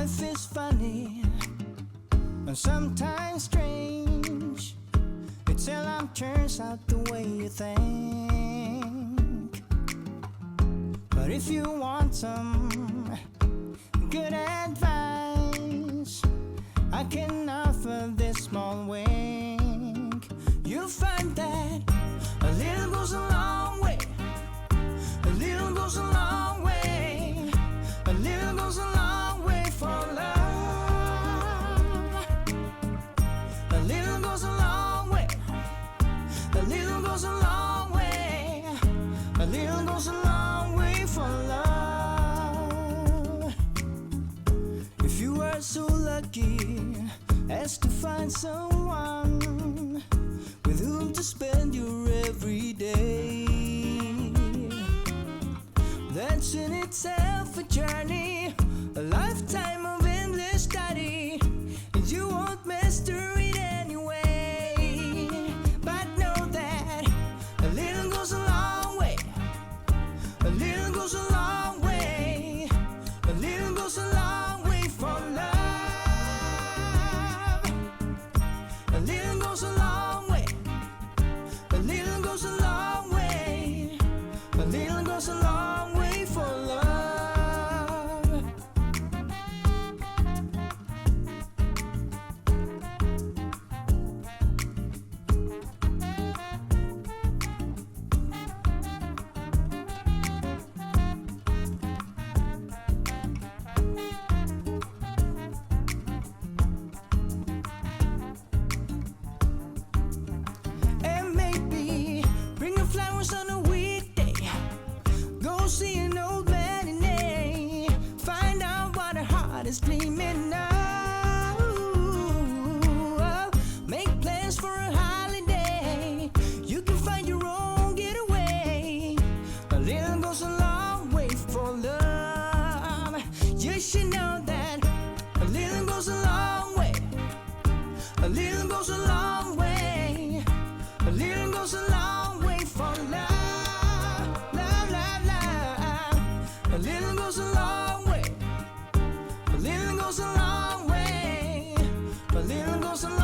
Life is funny and sometimes strange. It seldom turns out the way you think. But if you want some good advice, I can offer this small wink. You'll find that a little goes a long way. A little goes a long way. A little goes a long way for love. A little goes a long way. A little goes a long way. A little goes a long way for love. If you are so lucky as to find someone with whom to spend your everyday, that's in itself a journey, a lifetime of endless study, and you won't master it anyway. But know that a little goes a long way. A little goes a long way. A little goes a long way for love. A little goes a long way. A little goes a long way. A little goes a long way for love. And maybe bring her flowers on a weekday. Go see an old matinee. Find out what her heart is dreaming of. Make plans for a holiday. You can find your own getaway. A little goes a long way for love. You should know that a little goes a long way. A little goes a long way. A little goes a long way for love. Love, love, love. A little goes a long way. A little goes a long way. A little goes a long way.